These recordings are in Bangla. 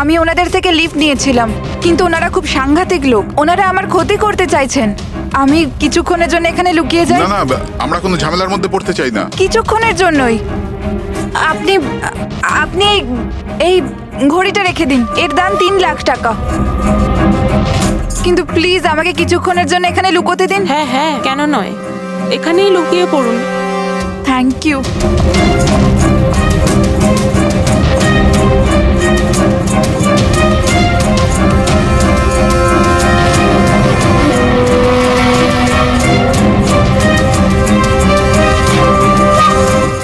আমি ওনাদের থেকে লিফট নিয়েছিলাম, কিন্তু ওনারা খুব সাংঘাতিক লোক। ওনারা আমার ক্ষতি করতে চাইছেন। আমি কিছুক্ষণের জন্য এখানে লুকিয়ে যাই। না না, আমরা কোনো ঝামেলার মধ্যে পড়তে চাই না। কিছুক্ষণের জন্যই। আপনি আপনি এই ঘড়িটা রেখে দিন, এর দাম 3 লাখ টাকা। কিন্তু প্লিজ আমাকে কিছুক্ষণের জন্য এখানে লুকোতে দিন। হ্যাঁ হ্যাঁ, কেন নয়, এখানেই লুকিয়ে পড়ুন। Thank you.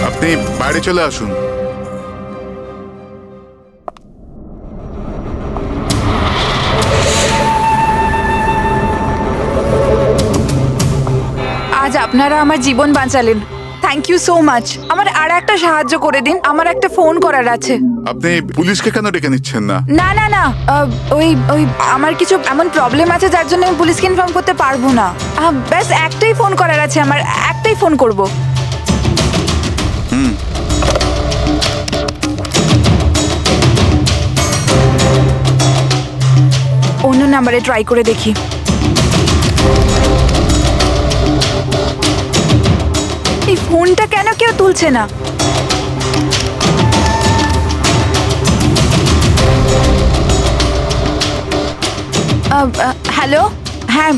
আপনি বাইরে চলে আসুন। আজ আপনারা আমার জীবন বাঁচালেন। Thank you so much. আমার আর একটা সাহায্য করে দিন, আমার একটা ফোন করার আছে। আপনি পুলিশকে কেন ডেকে নিচ্ছেন না? না না না, ওই ওই আমার কিছু এমন প্রবলেম আছে যার জন্য আমি পুলিশকে ইনফর্ম করতে পারবো না। ব্যাস একটাই ফোন করার আছে আমার, একটাই ফোন করব। অন্য নাম্বারে ট্রাই করে দেখি। এই ফোনটা কেন কেউ তুলছে না? হ্যালো, হ্যাঁ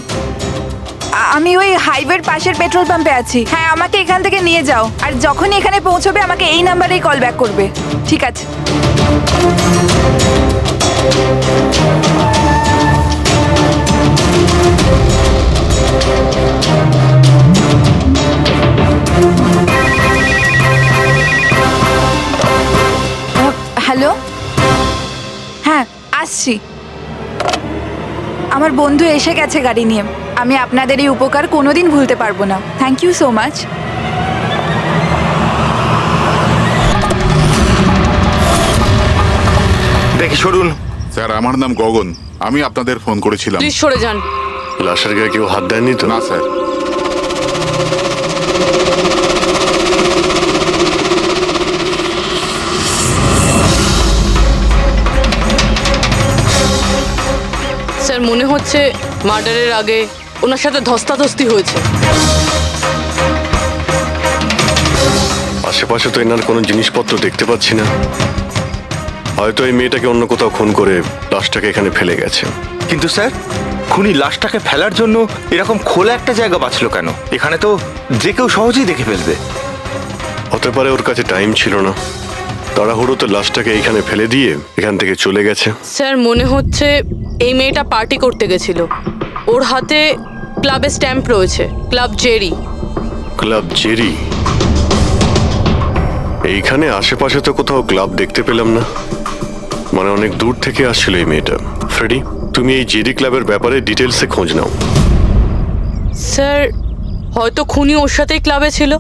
আমি ওই হাইওয়ের পাশের পেট্রোল পাম্পে আছি। হ্যাঁ, আমাকে এখান থেকে নিয়ে যাও, আর যখনই এখানে পৌঁছবে আমাকে এই নাম্বারেই কল ব্যাক করবে। ঠিক আছে। হ্যালো, হ্যাঁ আসছি। আমার বন্ধু এসে গেছে গাড়ি নিয়ে। আমি আপনাদের এই উপকার কোনোদিন ভুলতে পারবো না। Thank you so much. দেখি সরুন। স্যার, আমার নাম গগন। আমি আপনাদের ফোন করেছিলাম। প্লিজ সরে যান। লাশের গায়ে কেউ হাত দেয়নি তো? না স্যার। স্যার, মনে হচ্ছে মার্ডারের আগে ওনার সাথে ধস্তাধস্তি হয়েছে। আশেপাশে তো এনার কোনো জিনিসপত্র দেখতে পাচ্ছি না। হয়তো এই মেয়েটাকে অন্য কোথাও খুন করে লাশটাকে এখানে ফেলে গেছে। কিন্তু স্যার, খুনি লাশটাকে ফেলার জন্য এরকম খোলা একটা জায়গা বাঁচলো কেন? এখানে তো যে কেউ সহজেই দেখে ফেলবে। হতে পারে ওর কাছে টাইম ছিল না, তাড়াহুড়োতে লাশটাকে এখানে ফেলে দিয়ে এখান থেকে চলে গেছে। স্যার, মনে হচ্ছে এই মেয়েটা পার্টি করতে গেছিল। ওর হাতে ক্লাবের স্ট্যাম্প রয়েছে, ক্লাব জেরি। Club Jerry? এইখানে আশেপাশে তো কোথাও ক্লাব দেখতে পেলাম না। মানে অনেক দূর থেকে আসছিল এই মেয়েটা। ফ্রেডি, তুমি এই জেরি ক্লাবের ব্যাপারে ডিটেলসে খোঁজ নাও। স্যার, হয়তো খুনি ওর সাথেই ক্লাবে ছিল,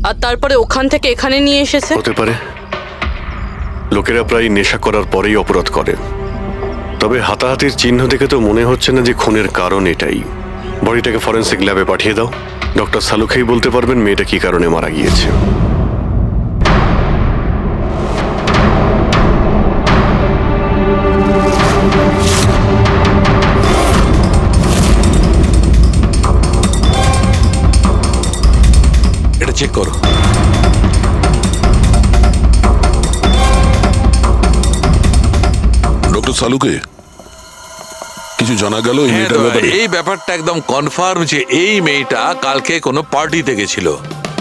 আর তারপরে ওখান থেকে এখানে নিয়ে এসেছে। হতে পারে। লোকেরা প্রায় নেশা করার পরেই অপরাধ করে। তবে হাতাহাতির চিহ্ন দেখে তো মনে হচ্ছে না যে খুনের কারণ এটাই। বডিটাকে ফরেন্সিক ল্যাবে পাঠিয়ে দাও। ডক্টর সালুখাই বলতে পারবেন মেয়েটা কি কারণে মারা গিয়েছে। এটা চেক করো। ডক্টর সালুকে কিছু জানা গেল এই মেয়েটার ব্যাপারে? এই ব্যাপারটা একদম কনফার্ম যে এই মেয়েটা কালকে কোনো পার্টিতে গেছিল।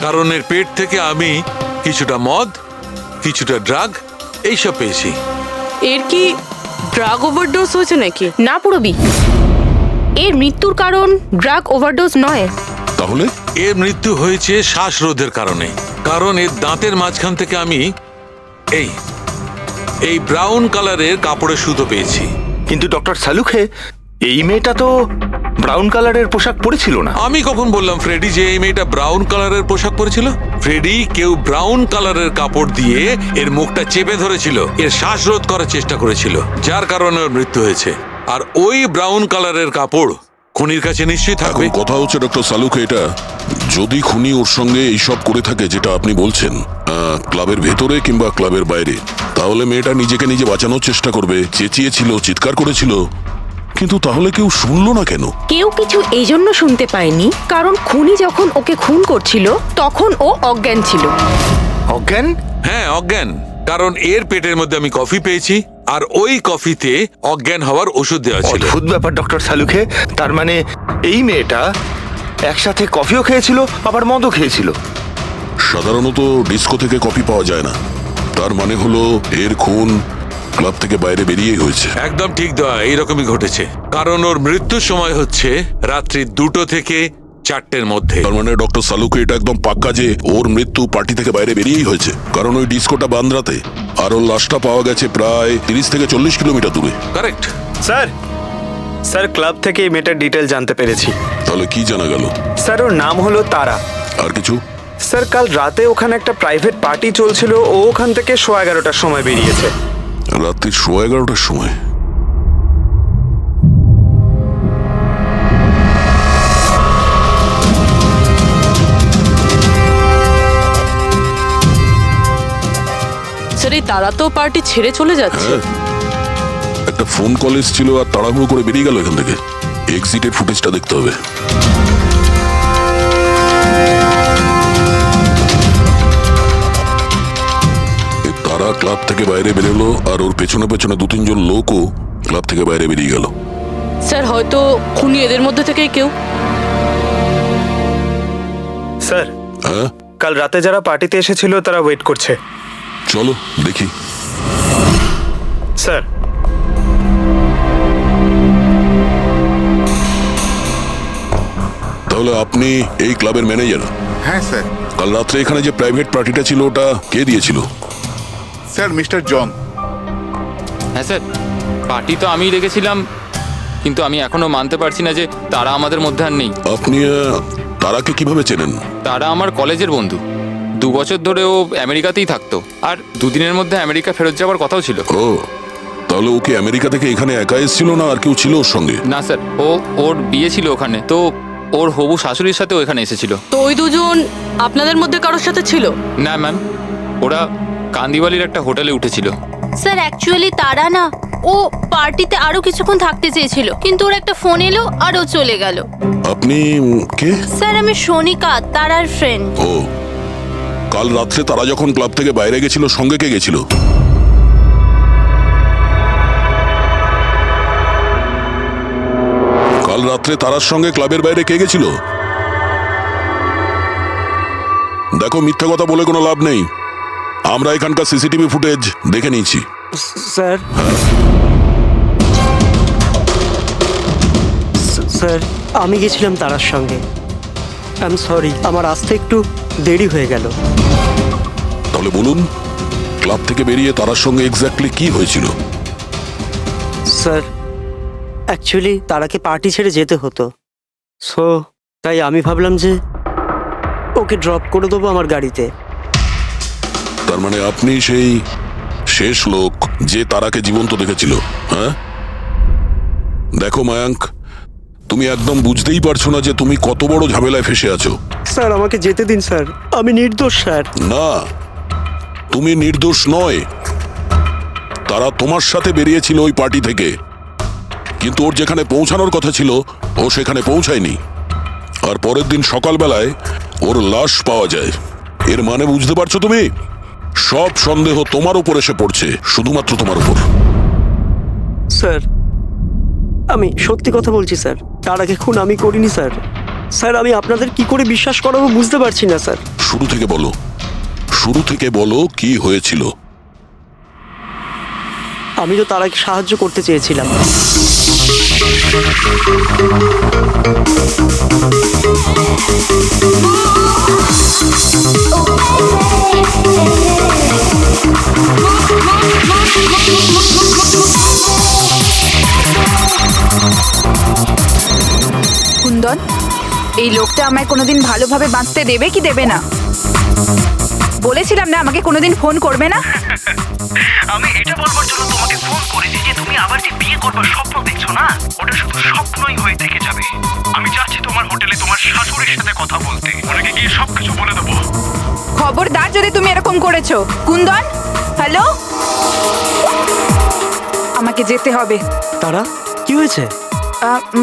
কারণ এর পেট থেকে আমি কিছুটা মদ, কিছুটা ড্রাগ এইসব পেয়েছি। এর কি ড্রাগ ওভারডোজ হয়েছে নাকি? না পুরবি, এর মৃত্যুর কারণ ড্রাগ ওভারডোজ নয়। তাহলে এর মৃত্যু হয়েছে শ্বাসরোধের কারণে। কারণ এর দাঁতের মাঝখান থেকে আমি এই ব্রাউন কালারের কাপড়ের সুতো পেয়েছি। কিন্তু ডক্টর সালুখে, এই মেয়েটা তো ব্রাউন কালারের পোশাক পরেছিল না। আমি কখন বললাম ফ্রেডি যে এই মেয়েটা ব্রাউন কালারের পোশাক পরেছিল? ফ্রেডি, কেউ ব্রাউন কালারের কাপড় দিয়ে এর মুখটা চেপে ধরেছিল, এর শ্বাসরোধ করার চেষ্টা করেছিল, যার কারণে ওর মৃত্যু হয়েছে। আর ওই ব্রাউন কালারের কাপড় খুনির কাছে নিশ্চয়ই থাকবে। এখন কথা হচ্ছে ডক্টর সালুকে, এটা যদি খুনি ওর সঙ্গে এইসব করে থাকে যেটা আপনি বলছেন, ক্লাবের ভেতরে কিংবা ক্লাবের বাইরে, তাহলে মেয়েটা নিজেকে নিজে বাঁচানোর চেষ্টা করবে, চেঁচিয়েছিল, চিৎকার করেছিল, কিন্তু তাহলে কেউ শুনলো না কেন? কেউ কিছু এই জন্য শুনতে পায়নি কারণ খুনি যখন ওকে খুন করছিল তখন ও অজ্ঞান ছিল। অজ্ঞান? হ্যাঁ, অজ্ঞান। কারণ এর পেটের মধ্যে আমি কফি পেয়েছি, আর ওই কফিতে অজ্ঞান হওয়ার ওষুধ দেওয়া ছিল। অদ্ভুত ব্যাপার ডক্টর সালুকে। তার মানে এই মেয়েটা একসাথে কফিও খেয়েছিল আবার মদও খেয়েছিল। সাধারণত ডিস্কো থেকে কপি পাওয়া যায় না, তার মানে হলো এর খুন ক্লাব থেকে বাইরে বেরিয়েই হয়েছে। একদম ঠিক দয়া, এইরকমই ঘটেছে। কারণ ওর মৃত্যুর সময় হচ্ছে রাত্রি 2টো থেকে 4টের মধ্যে। তার মানে ডক্টর সালুকে এটা একদম পাক্কা যে ওর মৃত্যু পার্টি থেকে বাইরে বেরিয়েই হয়েছে, কারণ ওই ডিস্কোটা বান্দ্রাতে, আর ওর লাশটা পাওয়া গেছে প্রায় 30 থেকে 40 কিলোমিটার দূরে। কারেক্ট। স্যার ক্লাব থেকে এই মেয়েটার ডিটেল জানতে পেরেছি। তাহলে কি জানা গেল? স্যার ওর নাম হলো তারা। আর কিছু? স্যার কাল রাতে ওখানে একটা প্রাইভেট পার্টি চলছিল, ও ওখান থেকে 11:15টার সময় বেরিয়েছে। রাত্রি 11:30টার সময়? স্যার এই তারা তো পার্টি ছেড়ে চলে যাচ্ছে। হ্যাঁ, একটা ফোন কল এসেছিল আর তাড়াহুড়ো করে বেরিয়ে গেল এখান থেকে। এক্সিটের ফুটেজটা দেখতে হবে। তারা ক্লাব থেকে বাইরে বেরোলো আর ওর পেছনে পেছনে 2-3 জন লোকও ক্লাব থেকে বাইরে বেরিয়ে গেল। স্যার হয়তো খুনি এদের মধ্যে থেকেই কেউ। স্যার হ্যাঁ, কাল রাতে যারা পার্টিতে এসেছিল তারা ওয়েট করছে। চলো দেখি। স্যার তাহলে আপনি এই ক্লাবের ম্যানেজার? হ্যাঁ স্যার। কাল রাত্রে এখানে যে প্রাইভেট পার্টিটা ছিল ওটা কে দিয়েছিল? Sir mister John. হ্যাঁ স্যার, পার্টি তো আমিই রেখেছিলাম, কিন্তু আমি এখনো মানতে পারছি না যে তারা আমাদের মধ্যে আর নেই। আপনি তারাকে কিভাবে চেনেন? তারা আমার কলেজের বন্ধু। 2 বছর ধরে ও আমেরিকাতেই থাকতো, আর 2 দিনের মধ্যে আমেরিকা ফেরত যাওয়ার কথাও ছিল। ও, তাহলে ওকে আমেরিকা থেকে এখানে একা এসেছিল না আর কেউ ছিল ওর সঙ্গে? না স্যার, ওর বিয়ে ছিল ওখানে, তো ওর হবু শাশুড়ির সাথেও এখানে এসেছিল। তো ওই দুজন আপনাদের মধ্যে কারোর সাথে ছিল? না ম্যাম, ওরা কান্দিওয়ালির একটা হোটেলে উঠেছিল। স্যার অ্যাকচুয়ালি তারা না, ও পার্টিতে আরো কিছুক্ষণ থাকতে চেয়েছিল, কিন্তু ওর একটা ফোন এলো আর ও চলে গেল। আপনি কে? স্যার আমি সোনিকা, তারার ফ্রেন্ড। ও, কাল রাত্রে তারা যখন ক্লাব থেকে বাইরে গেছিল সঙ্গে কে গেছিল? কাল রাত্রে তারার সঙ্গে ক্লাবের বাইরে কে গেছিল? দেখো, মিথ্যা কথা বলে কোনো লাভ নেই। আমরা এখানকার সিসিটিভি ফুটেজ দেখে নিয়েছি। স্যার স্যার আমি গেছিলাম তারার সঙ্গে। আই এম সরি, আমার আসতে একটু দেরি হয়ে গেল। তাহলে বলুন, ক্লাব থেকে বেরিয়ে তারার সঙ্গে এক্স্যাক্টলি কি হয়েছিল? স্যার অ্যাকচুয়ালি তারাকে পার্টি ছেড়ে যেতে হতো, সো তাই আমি ভাবলাম যে ওকে ড্রপ করে দেবো আমার গাড়িতে। তার মানে আপনি সেই শেষ লোক যে তারাকে জীবন্ত দেখেছিল? হ্যাঁ, দেখো মায়াঙ্ক, তুমি একদম বুঝতেই পারছো না যে তুমি কত বড় ঝামেলায় ফেসে আছো। স্যার আমাকে যেতে দিন স্যার, আমি নির্দোষ স্যার। না, তুমি নির্দোষ নয়। তারা তোমার সাথে বেরিয়েছিল ওই পার্টি থেকে, কিন্তু ওর যেখানে পৌঁছানোর কথা ছিল ও সেখানে পৌঁছায়নি, আর পরের দিন সকালবেলায় ওর লাশ পাওয়া যায়। এর মানে বুঝতে পারছো তুমি? সব সন্দেহ তোমার উপর এসে পড়ছে, শুধুমাত্র তোমার উপর। স্যার আমি সত্যি কথা বলছি স্যার, তার আগে খুন আমি করিনি স্যার। স্যার আমি আপনাদের কি করে বিশ্বাস করাবো বুঝতে পারছি না স্যার। শুরু থেকে বলো, শুরু থেকে বলো কি হয়েছিল। আমি তো তারাকে সাহায্য করতে চেয়েছিলাম। কুন্দন, এই লোকটা আমায় কোনোদিন ভালোভাবে বাঁচতে দেবে কি দেবে না? বলেছিলাম না আমাকে কোনোদিন ফোন করবে না। আমি এটা বলবার জন্য তোমাকে ফোন করেছি যে তুমি আবার যে বিয়ে করবার স্বপ্ন দেখছো না, ওটা শুধু স্বপ্নই হয়ে থেকে যাবে। আমি যাচ্ছি তোমার হোটেলে তোমার শাশুড়ির সাথে কথা বলতে, ওনাকে গিয়ে সবকিছু বলে দেবো। খবরদার যদি তুমি এরকম করেছো। কুন্দন, হ্যালো, আমাকে যেতে হবে। তারা কি হয়েছে?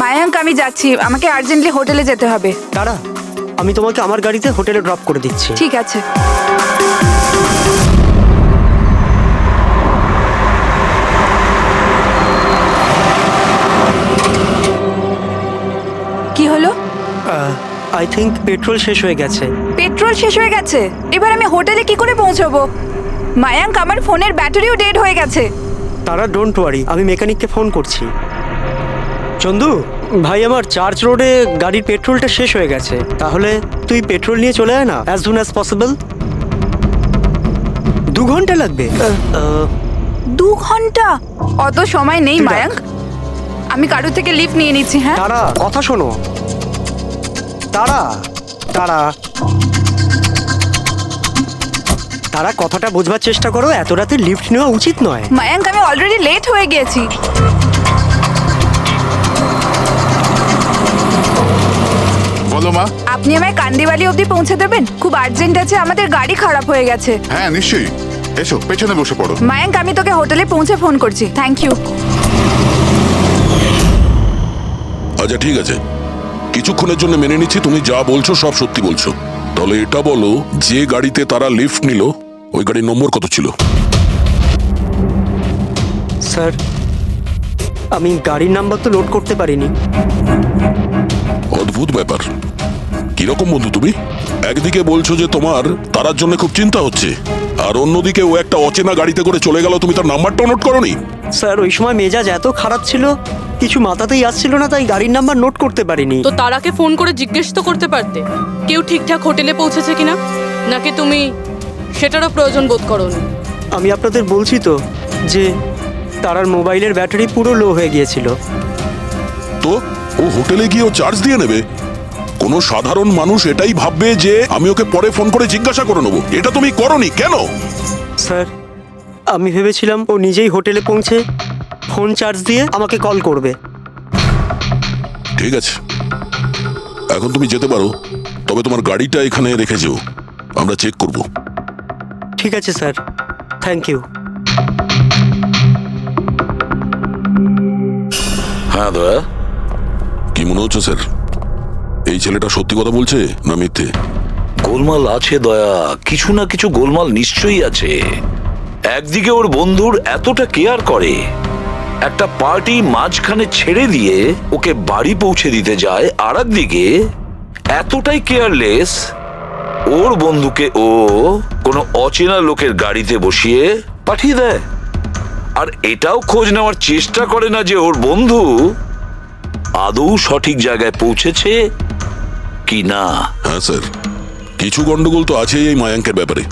মায়াঙ্ক, আমি যাচ্ছি, আমাকে আর্জেন্টলি হোটেলে যেতে হবে। তারা, আমি তোমাকে আমার গাড়িতে হোটেলে ড্রপ করে দিচ্ছি। ঠিক আছে। কি হলো? আই থিঙ্ক পেট্রোল শেষ হয়ে গেছে। পেট্রোল শেষ হয়ে গেছে? এবার আমি হোটেলে কি করে পৌঁছবো? মায়াঙ্ক, আমার ফোনের ব্যাটারিও ডেড হয়ে গেছে। তারা, ডোন্ট ওয়ারি, আমি মেকানিককে ফোন করছি। চন্দু ভাই, আমার চার্চ রোডে গাড়ির পেট্রোলটা শেষ হয়ে গেছে। তাহলে তুই পেট্রোল নিয়ে চলে আয় না, অ্যাজ সুন অ্যাজ পসিবল। 2 ঘন্টা লাগবে। 2 ঘন্টা? অত সময় নেই মায়াঙ্ক, আমি কারোর থেকে লিফট নিয়ে নিচ্ছি। হ্যাঁ তারা, কথা শোনো। তারা তারা তারা কথাটা বোঝবার চেষ্টা করো, এত রাতে লিফট নেওয়া উচিত নয়। মায়াঙ্ক, আমি অলরেডি লেট হয়ে গেছি। বলো মা। আপনি আমায় কান্দিবালি অবধি পৌঁছে দেবেন? খুব আর্জেন্ট আছে, আমাদের গাড়ি খারাপ হয়ে গেছে। হ্যাঁ নিশ্চয়ই, এসো পেছনে বসে পড়ো। মায়াঙ্ক, আমি তোকে হোটেলে পৌঁছে ফোন করছি। Thank you. আচ্ছা ঠিক আছে, কিছুক্ষণের জন্য মেনে নিচ্ছি তুমি যা বলছো সব সত্যি বলছো। তাহলে এটা বলো, যে গাড়িতে তারা লিফট নিল ওই গাড়ির নম্বর কত ছিল? স্যার, আমি গাড়ির নাম্বার তো লোড করতে পারিনি। অদ্ভুত ব্যাপার। কিরকম বন্ধু তুমি? একদিকে বলছো যে তোমার তারার জন্য খুব চিন্তা হচ্ছে, আর অন্যদিকে ও একটা অচেনা গাড়িতে করে চলে গেল, তুমি তার নাম্বারটাও নোট করোনি? স্যার, ওই সময় মেজাজ এত খারাপ ছিল, কিছু মাথাতেই আসছিল না, তাই গাড়ির নাম্বার নোট করতে পারিনি। তো তারাকে ফোন করে জিজ্ঞেস তো করতে পারতে কেউ ঠিকঠাক হোটেলে পৌঁছেছে কিনা, নাকি তুমি সেটারও প্রয়োজন বোধ করোনি? আমি আপনাদের বলছি তো যে তারার মোবাইলের ব্যাটারি পুরো লো হয়ে গিয়েছিল। তো ও হোটেলে গিয়ে ও চার্জ দিয়ে নেবে? কোনো সাধারণ মানুষ এটাই ভাববে যে আমি ওকে পরে ফোন করে জিজ্ঞাসা করে নেবো। এটা তুমি করোনি কেন? স্যার, আমি ভেবেছিলাম ও নিজেই হোটেলে পৌঁছে ফোন চার্জ দিয়ে আমাকে কল করবে। ঠিক আছে, এখন তুমি যেতে পারো, তবে তোমার গাড়িটা এখানে রেখে যেও, আমরা চেক করব। ঠিক আছে স্যার, থ্যাংক ইউ। হ্যাঁ দয়া, কি মনে হচ্ছে স্যার? এই ছেলেটা সত্যি কথা বলছে না মিথ্যে? গোলমাল আছে দয়া, কিছু না কিছু গোলমাল নিশ্চয়ই আছে। একদিকে ওর বন্ধুর এতটা কেয়ার করে, একটা পার্টি মাঝখানে ছেড়ে দিয়ে ওকে বাড়ি পৌঁছে দিতে যায়, আর একদিকে এতটাই কেয়ারলেস ওর বন্ধুকে ও কোনো অচেনা লোকের গাড়িতে বসিয়ে পাঠিয়ে দেয়, আর এটাও খোঁজ নেওয়ার চেষ্টা করে না যে ওর বন্ধু আদৌ সঠিক জায়গায় পৌঁছেছে কি না। হ্যাঁ স্যার, কিছু গন্ডগোল তো আছেই এই মায়াঙ্কের ব্যাপারে।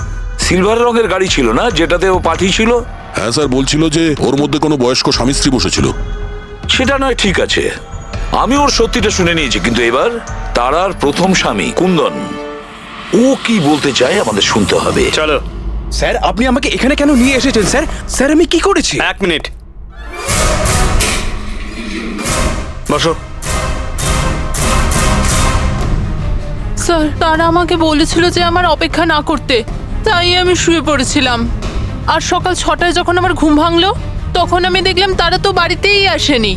সিলভার রঙের গাড়ি ছিল না যেটাতে ও পাঠিয়েছিল? হ্যাঁ স্যার, বলছিল যে ওর মধ্যে কোনো বয়স্ক স্বামী স্ত্রী বসেছিল। সেটা নয়, ঠিক আছে, আমি ওর সত্যিটা শুনে নিয়েছি, কিন্তু এবার তারার প্রথম স্বামী কুন্দন, ও কি বলতে চায় আমাদের শুনতে হবে। চলো স্যার, আপনি আমাকে এখানে কেন নিয়ে এসেছেন স্যার? স্যার, আমি কি করেছি? 1 মিনিট বসো। স্যার, তারা আমাকে বলেছিল যে আমার অপেক্ষা না করতে, তাই আমি শুয়ে পড়েছিলাম। আর সকাল 6টায় যখন আমার ঘুম ভাঙলো, তখন আমি দেখলাম তারা তো বাড়িতেই আসেনি।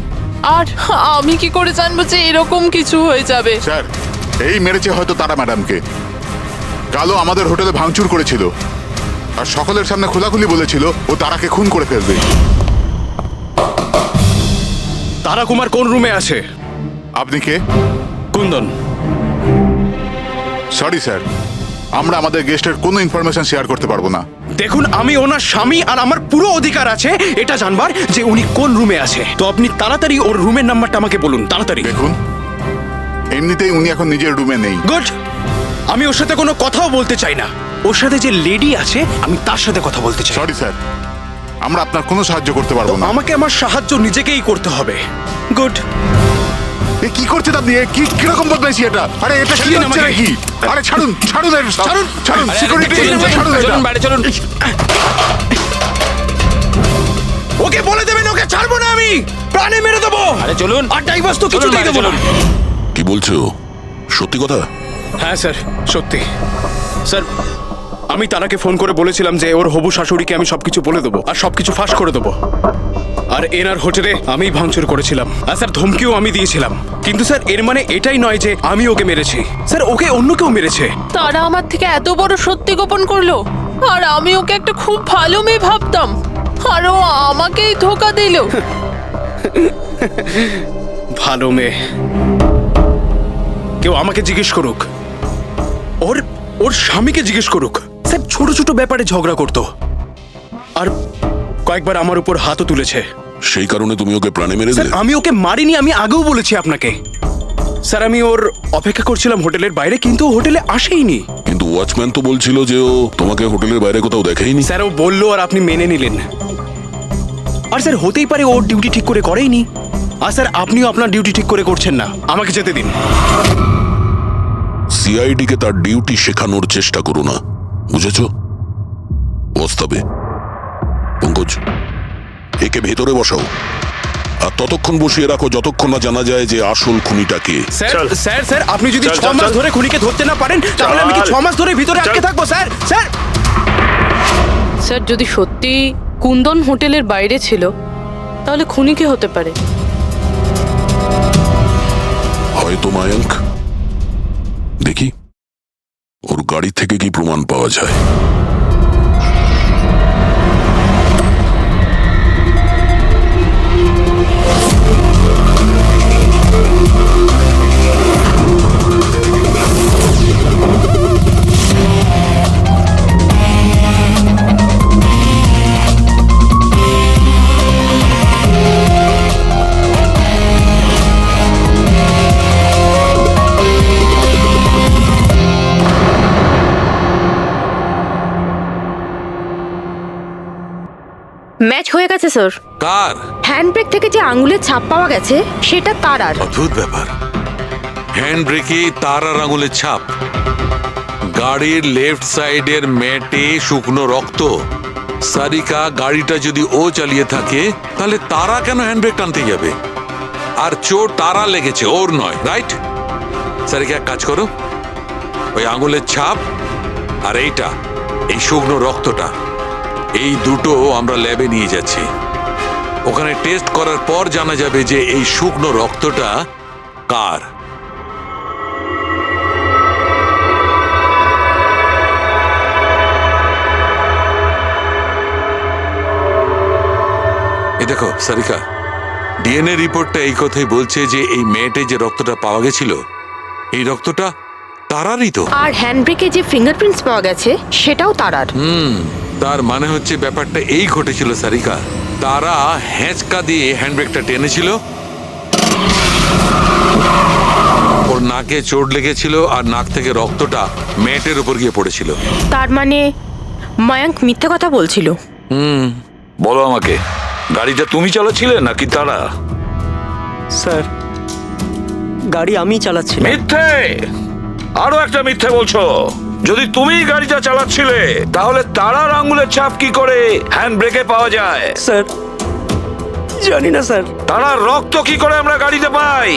আর আমি কি করে জানবো যে এরকম কিছু হয়ে যাবে? স্যার, এই মেরেছে হয়তো তারা ম্যাডামকে। কালো আমাদের হোটেলে ভাঙচুর করেছিল, আর সকলের সামনে খোলাখুলি বলেছিল ও তারাকে খুন করে ফেলবে। তারা কুমার কোন রুমে আছে? আপনি কে? কুন্দন। সরি স্যার, আমরা আমাদের গেস্টের কোনো ইনফরমেশন শেয়ার করতে পারবো না। দেখুন, আমি ওনার স্বামী, আর আমার পুরো অধিকার আছে এটা জানবার যে উনি কোন রুমে আছে। তো আপনি তাড়াতাড়ি ওর রুমের নাম্বারটা আমাকে বলুন, তাড়াতাড়ি। দেখুন, এমনিতেই উনি এখন নিজের রুমে নেই। গুড, আমি ওর সাথে কোনো কথাও বলতে চাই না। ওর সাথে যে লেডি আছে আমি তার সাথে কথা বলতে চাই। সরি স্যার, আমরা আপনার কোনো সাহায্য করতে পারবো না। আমাকে আমার সাহায্য নিজেকেই করতে হবে। গুড। এ কি করছে আপনি? কি কিরকম বদমাইশি এটা? আরে এটা কি হচ্ছে নাকি? আরে ছাড়ুন, ছাড়ুন, ছাড়ুন, ছাড়ুন, সিকিউরিটি ছাড়ুন, চলুন বাইরে চলুন। ওকে বলে দেবেন, ওকে ছাড়বো না আমি। আমি প্রাণে মেরে দেবো। আরে চলুন। আর ডাইভার্স তো চলুন কিছুতেই বাইরে দেবো না। চলুন। কি বলছো সত্যি কথা? হ্যাঁ স্যার, সত্যি স্যার। আমি তারাকে ফোন করে বলেছিলাম যে ওর হবু শাশুড়িকে আমি সবকিছু বলে দেবো আর সবকিছু ফাঁস করে দেবো। আর এনার হোটেলে আমি ভাঙচুর করেছিলাম আর স্যার ধমকিও আমি দিয়েছিলাম। কিন্তু স্যার এর মানে এটাই নয় যে আমি ওকে মেরেছি, স্যার ওকে অন্য কেউ মেরেছে। তারা আমার থেকে এত বড় সত্যি গোপন করলো, আর আমি ওকে একটা খুব ভালো মেয়ে ভাবতাম, আর ও আমাকেই ধোকা দিল। ভালো মেয়ে? কেউ আমাকে জিজ্ঞেস করুক, ওর ওর স্বামীকে জিজ্ঞেস করুক। স্যার ছোট ছোট ব্যাপারে ঝগড়া করতো আর কয়েকবার আমার উপর হাতও তুলেছে। সেই কারণে তুমি ওকে প্রাণে মেরে স্যার দিলে? আমি ওকে মারিনি, আমি আগেও বলেছি আপনাকে। স্যার আমি ওর অপেক্ষা করছিলাম হোটেলের বাইরে, কিন্তু ও হোটেলে আসেইনি। কিন্তু ওয়াচম্যান তো বলছিল যে ও তোমাকে হোটেলের বাইরে কোথাও দেখেইনি। স্যার ও বললো আর আপনি মেনে নিলেন। আর স্যার হতেই পারে ওর ডিউটি ঠিক করে করেইনি। আর স্যার আপনিও আপনার ডিউটি ঠিক করে করছেন না। আমাকে যেতে দিন। সিআইডি কে তার ডিউটি শেখানোর চেষ্টা করো না, বুঝেছো? বস্তাবে। পঙ্কজ, একে ভেতরে বসাও আর ততক্ষণ বসিয়ে রাখো যতক্ষণ না জানা যায় যে আসল খুনিটা কে। স্যার স্যার স্যার আপনি যদি 6 মাস ধরে খুনিকে ধরতে না পারেন তাহলে আমি কি 6 মাস ধরে ভিতরে আটকে থাকবো? স্যার স্যার স্যার যদি সত্যি কুন্দন হোটেলের বাইরে ছিল তাহলে খুনি কে হতে পারে? হয়তো মায়াঙ্ক। দেখি ওর গাড়ি থেকে কি প্রমাণ পাওয়া যায়। ম্যাচ হয়ে গেছে স্যার। কার? হ্যান্ডব্রেক থেকে যে আঙুলের ছাপ পাওয়া গেছে সেটা তারার। অদ্ভুত ব্যাপার, হ্যান্ড ব্রেকে তারার আঙুলের ছাপ, গাড়ির লেফট সাইডের ম্যাটে শুকনো রক্ত। সারিকা গাড়িটা যদি ও চালিয়ে থাকে তাহলে তারা কেন হ্যান্ডব্রেক টানতে যাবে? আর চোট তারা লেগেছে, ওর নয়, রাইট? সারিকা এক কাজ করো, ওই আঙুলের ছাপ আর এইটা, এই শুকনো রক্তটা, এই দুটো আমরা ল্যাবে নিয়ে যাচ্ছি। ওখানে টেস্ট করার পর জানা যাবে যে এই শুকনো রক্তটা কার। এই দেখো সারিকা, ডিএনএ রিপোর্টটা এই কথাই বলছে যে এই মেয়েটে যে রক্তটা পাওয়া গেছিল এই রক্তটা তারারই তো। আর হ্যান্ডব্রেকে যে ফিঙ্গারপ্রিন্টস পাওয়া গেছে সেটাও তারার। তার মানে হচ্ছে ব্যাপারটা এই ঘটেছিল সারিকা, তারা হ্যাঁচকা দিয়ে হ্যান্ডব্রেকটা টেনেছিল, ওর নাকে চোট লেগেছিল আর নাক থেকে রক্তটা ম্যাটের উপর গিয়ে পড়েছিল। তার মানে মায়াঙ্ক মিথ্যে কথা বলছিল। বলো আমাকে, গাড়িটা তুমি চালাচ্ছিলে নাকি তারা? স্যার গাড়ি আমি চালাচ্ছি। মিথ্যে, আরো একটা মিথ্যে বলছো। যদি তুমি গাড়িটা চালাচ্ছিলে তাহলে তারার আঙ্গুলের ছাপ কি করে হ্যান্ড ব্রেকে পাওয়া যায়? স্যার জানি না স্যার। তারার রক্ত কি করে আমরা গাড়িতে পাই?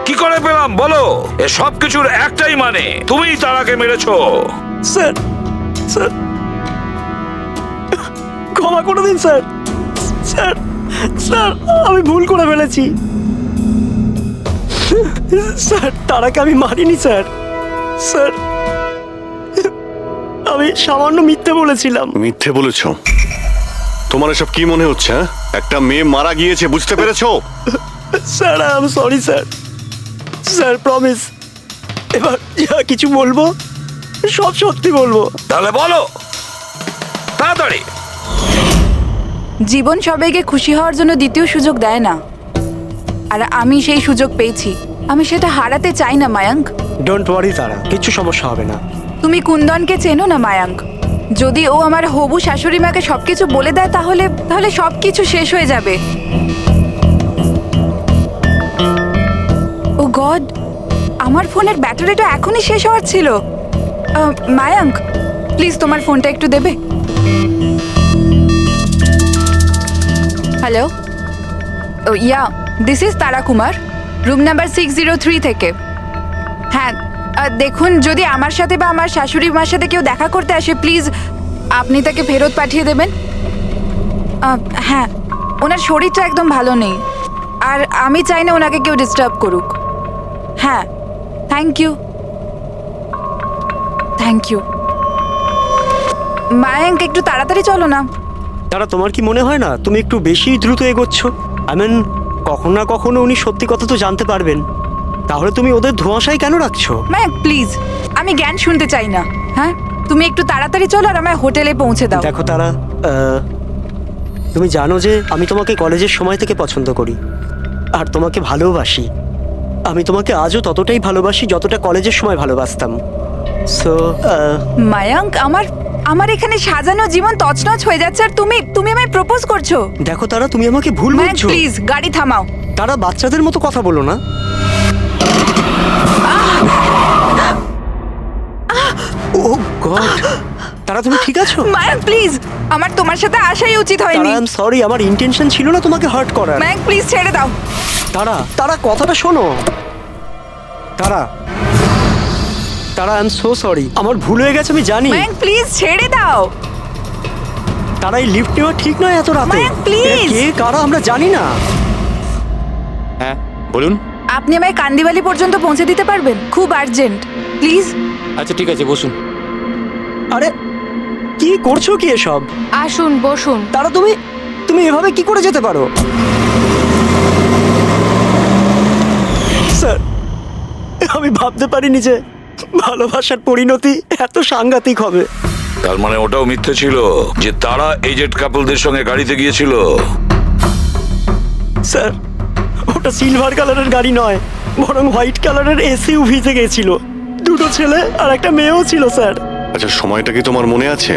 কি করে পেলাম বলো? এ সব কিছুর একটাই মানে, তুমি তারাকে মেরেছো। স্যার স্যার ক্ষমা করে দিন স্যার। স্যার স্যার আমি ভুল করে ফেলেছি স্যার। তারাকে আমি মারিনি স্যার। স্যার আমি সামান্য মিথ্যে বলেছিলাম। মিথ্যে বলেছো? তোমার এসব কি মনে হচ্ছে? হ্যাঁ, একটা মেয়ে মারা গিয়েছে, বুঝতে পেরেছো? Sir I am sorry sir. Sir promise, এবার যা কিছু বলবো সব সত্যি বলবো। তাহলে বলো তাড়াতাড়ি। জীবন সবাইকে খুশি হওয়ার জন্য দ্বিতীয় সুযোগ দেয় না, আর আমি সেই সুযোগ পেয়েছি। আমি সেটা হারাতে চাই না মায়াঙ্ক। ডোন্ট ওয়ারি তারা, কিছু সমস্যা হবে না। তুমি কুন্দনকে চেনো না মায়াঙ্ক? যদি ও আমার হবু শাশুড়ি মাকে সবকিছু বলে দেয় তাহলে তাহলে সবকিছু শেষ হয়ে যাবে। ও গড, আমার ফোনের ব্যাটারিটা এখনই শেষ হওয়ার ছিল। মায়াঙ্ক প্লিজ তোমার ফোনটা একটু দেবে? Hello yeah this is Tara Kumar, room number 603 থেকে। হ্যাঁ দেখুন, যদি আমার সাথে বা আমার শাশুড়ি মার সাথে কেউ দেখা করতে আসে, প্লিজ আপনি তাকে ফেরত পাঠিয়ে দেবেন। হ্যাঁ, ওনার শরীরটা একদম ভালো নেই, আর আমি চাই না ওনাকে কেউ ডিস্টার্ব করুক। হ্যাঁ, thank you. Thank you. Mayank, একটু তাড়াতাড়ি চলো না। তারা, তোমার কি মনে হয় না তুমি একটু বেশি দ্রুত এগোচ্ছ? আই মিন, কখনো না কখনো উনি সত্যি কথা তো জানতে পারবেন, তাহলে তুমি ওদের ধোঁয়াশায় কেন রাখছো? মায়াঙ্ক প্লিজ, আমি জ্ঞান শুনতে চাই না। হ্যাঁ, তুমি একটু তাড়াতাড়ি চলো আর আমায় হোটেলে পৌঁছে দাও। দেখো তারা, তুমি জানো যে আমি তোমাকে কলেজের সময় থেকে পছন্দ করি আর তোমাকে ভালোবাসি। আমি তোমাকে আজও ততটাই ভালোবাসি যতটা কলেজের সময় ভালোবাসতাম। সো মায়াঙ্ক, আমার এখানে সাজানো জীবন তছনছ হয়ে যাচ্ছে, আর তুমি আমায় প্রপোজ করছো। দেখো তারা, তুমি আমাকে ভুল মায়াঙ্ক বুঝছো। প্লিজ গাড়ি থামাও। তারা, বাচ্চাদের মতো কথা বলো না। ও গড, তারা তুমি ঠিক আছো? মায়াঙ্ক প্লিজ, আমার তোমার সাথে আসাই উচিত হয়নি। আই এম সরি, আমার ইন্টেনশন ছিল না তোমাকে হার্ট করার। মায়াঙ্ক প্লিজ ছেড়ে দাও। তারা কথাটা শোনো। তারা, আই এম সো সরি, আমার ভুল হয়ে গেছে, আমি জানি। মায়াঙ্ক প্লিজ ছেড়ে দাও। তারা, এই লিফট নেওয়া ঠিক নয় এত রাতে। মায়াঙ্ক প্লিজ। কে কারা আমরা জানি না। হ্যাঁ বলুন। আপনি আমায় কান্দিবালি পর্যন্ত পৌঁছে দিতে পারবেন? খুব আর্জেন্ট, প্লিজ। আচ্ছা ঠিক আছে, বসুন। আরে কি করছো কি এসব? আসুন বসুন। তারা, তুমি এভাবে কি করে যেতে পারো? স্যার, আমি ভাবতে পারিনি যে ভালোবাসার পরিণতি এত সাংঘাতিক হবে। তার মানে ওটাও মিথ্যে ছিল যে তারা এজেড কাপলদের সঙ্গে গাড়িতে গিয়েছিল? স্যার, ওটা সিলভার কালারের গাড়ি নয়, বরং হোয়াইট কালারের এসইউভিতে গিয়েছিল। দুটো ছেলে আর একটা মেয়েও ছিল স্যার। আচ্ছা, সময়টা কি তোমার মনে আছে?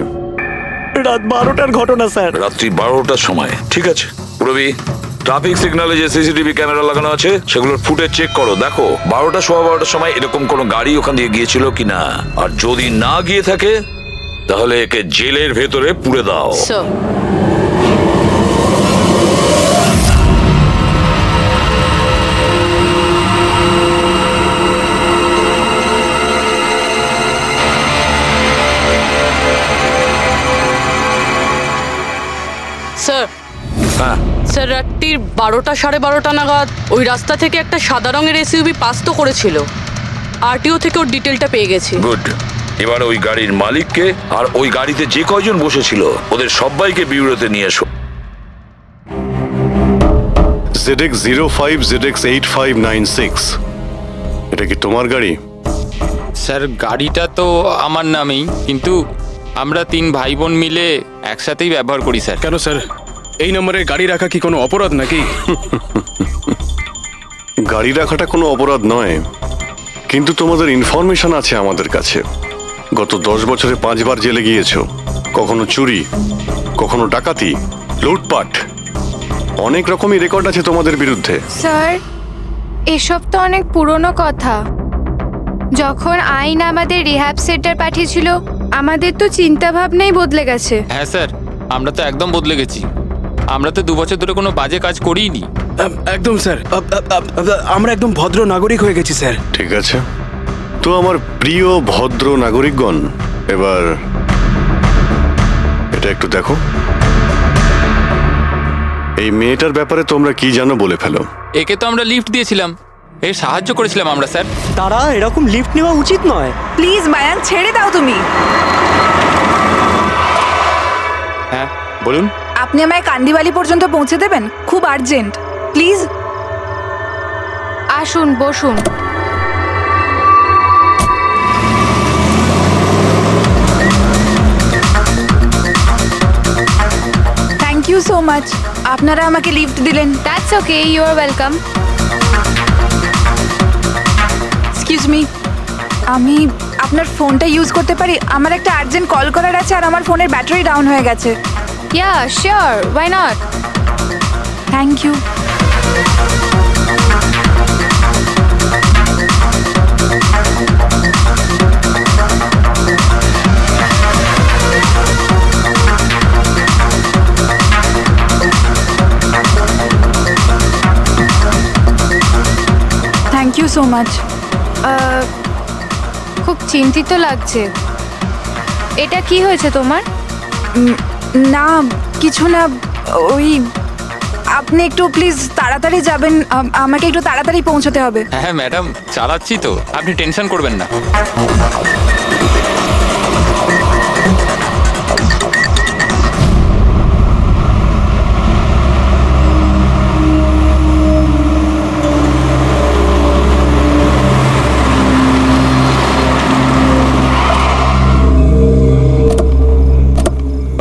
রাত 12টার ঘটনা স্যার। রাত্রি 12টার সময়, ঠিক আছে। রবি, ট্রাফিক সিগন্যালে যে সিসিটিভি ক্যামেরা লাগানো আছে সেগুলোর ফুটেজ চেক করো, দেখো 12টা সোয়া 12টার সময় এরকম কোনো গাড়ি ওখান দিয়ে গিয়েছিল কিনা। আর যদি না গিয়ে থাকে তাহলে একে জেলের ভেতরে পুরে দাও। স্যার, হ্যাঁ স্যার, রাত্রির 12টা সাড়ে 12টা নাগাদ ওই রাস্তা থেকে একটা সাদা রঙের এসইউভি পাস তো করেছিল। আরটিও থেকে ওর ডিটেলটা পেয়ে গেছি। গুড। এবার ওই গাড়ির মালিককে আর ওই গাড়িতে যে কয়জন বসেছিল ওদের সবাইকে বিউরোতে নিয়ে এসো। ZX05 ZX8596, এটা কি তোমার গাড়ি? স্যার গাড়িটা তো আমার নামেই, কিন্তু আমরা 3 ভাই বোন মিলে একসাথেই ব্যবহার করি স্যার। কেন স্যার, এই নম্বরে গাড়ি রাখা কি কোনো অপরাধ নাকি? গাড়ি রাখাটা কোনো অপরাধ নয়, কিন্তু তোমাদের ইনফরমেশন আছে আমাদের কাছে। গত 10 বছরে 5 বার জেলে গিয়েছো। কখনো চুরি, কখনো ডাকাতি, লুটপাট, অনেক রকমই রেকর্ড আছে তোমাদের বিরুদ্ধে। স্যার, এসব তো অনেক পুরনো কথা। যখন আইন আমাদের রিহ্যাব সেন্টার পাঠিয়েছিল, আমাদের তো চিন্তা ভাবনাই বদলে গেছে। হ্যাঁ স্যার, আমরা তো একদম বদলে গেছি। আমরা তো 2 বছর ধরে কোনো বাজে কাজ করিনি। একদম স্যার, আমরা একদম ভদ্র নাগরিক হয়ে গেছি স্যার। ঠিক আছে, তো আমার প্রিয় ভদ্র নাগরিকগণ, এবার এটা একটু দেখো। এই মেয়েটার ব্যাপারে তোমরা কি জানো বলে ফেলো। একে তো আমরা লিফট দিয়েছিলাম, এর সাহায্য করেছিলাম আমরা স্যার। তারা, এরকম লিফট নেওয়া উচিত নয়। প্লিজ মায়াঙ্ক, ছেড়ে দাও তুমি। হ্যাঁ বলুন। আপনি আমায় কান্দিবালি পর্যন্ত পৌঁছে দেবেন? খুব আর্জেন্ট, প্লিজ। আসুন বসুন। থ্যাংক ইউ সো মাচ, আপনারা আমাকে লিফট দিলেন। That's okay, you are welcome. Excuse me, আমি আপনার ফোনটা ইউজ করতে পারি? আমার একটা আর্জেন্ট কল করার আছে, আর আমার ফোনের ব্যাটারি ডাউন হয়ে গেছে। Yeah sure, why not. Thank you. So much. খুব চিন্তিত লাগছে। এটা কি হয়েছে তোমার? না কিছু না, ওই আপনি একটু প্লিজ তাড়াতাড়ি যাবেন, আমাকে একটু তাড়াতাড়ি পৌঁছতে হবে। হ্যাঁ ম্যাডাম, চালাচ্ছি তো, আপনি টেনশন করবেন না।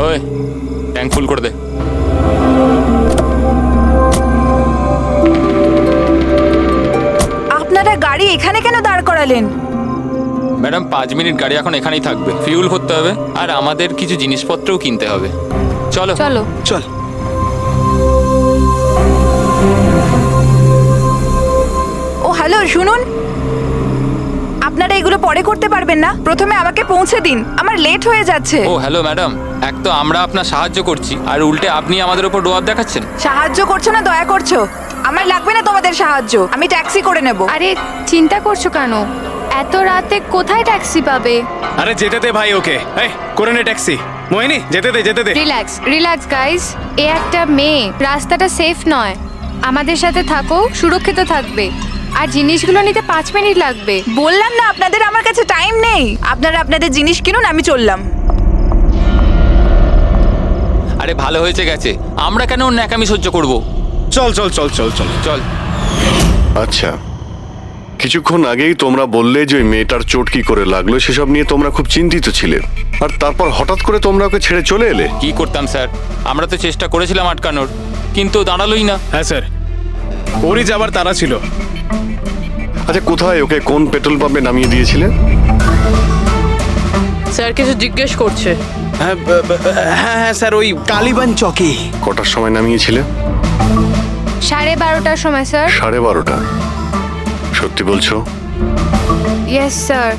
ওই ট্যাঙ্ক ফুল করে দে। আপনারা গাড়ি এখানে কেন দাঁড় করালেন? ম্যাডাম 5 মিনিট গাড়ি এখন এখানেই থাকবে, ফিউল করতে হবে আর আমাদের কিছু জিনিসপত্রও কিনতে হবে। চলো চলো। চল। ও হ্যালো, শুনুন, আপনারা এগুলো পরে করতে পারবেন না? প্রথমে আমাকে পৌঁছে দিন, আমার লেট হয়ে যাচ্ছে। ও হ্যালো ম্যাডাম, এক তো আমরা আপনার সাহায্য করছি আর উল্টে আপনি আমাদের উপর ডোয়াব দেখাচ্ছেন। সাহায্য করছো না দয়া করছো? আমার লাগবে না তোমাদের সাহায্য, আমি ট্যাক্সি করে নেব। আরে চিন্তা করছো কেন? এত রাতে কোথায় ট্যাক্সি পাবে? আরে যেতে দে ভাই ওকে। এই করে নে ট্যাক্সি। মোহিনী যেতে দে, যেতে দে। রিল্যাক্স রিল্যাক্স গাইস, এ একটা মেয়ে, রাস্তাটা সেফ নয়। আমাদের সাথে থাকো, সুরক্ষিত থাকবে। আর জিনিসগুলো নিতে 5 মিনিট লাগবে। বললাম না আপনাদের আমার কাছে টাইম নেই। আপনারা আপনাদের জিনিস কিনুন, আমি চললাম। আরে ভালো হয়েছে গেছে, আমরা কেন ওর ন্যাকামি সহ্য করব? চল চল চল চল চল চল। আচ্ছা, কিছুক্ষণ আগেই তোমরা বললে যে ওই মেয়েটার চোট কি করে লাগলো সেসব নিয়ে তোমরা খুব চিন্তিত ছিলে, আর তারপর হঠাৎ করে তোমরা ওকে ছেড়ে চলে এলে। কি করতাম স্যার, আমরা তো চেষ্টা করেছিলাম আটকানোর, কিন্তু দাঁড়ালোই না। হ্যাঁ স্যার, ওরই যাবার তারা ছিল। আচ্ছা, কোথায় ওকে কোন পেট্রোল পাম্পে নামিয়ে দিয়েছিলে? স্যার কিছু জিজ্ঞেস করছে। হ্যাঁ হ্যাঁ স্যার, ওই কালীবান চকে। কটার সময় নামিয়েছিলে? 12:30টার সময় স্যার। 12:30? সত্যি বলছো? Yes sir.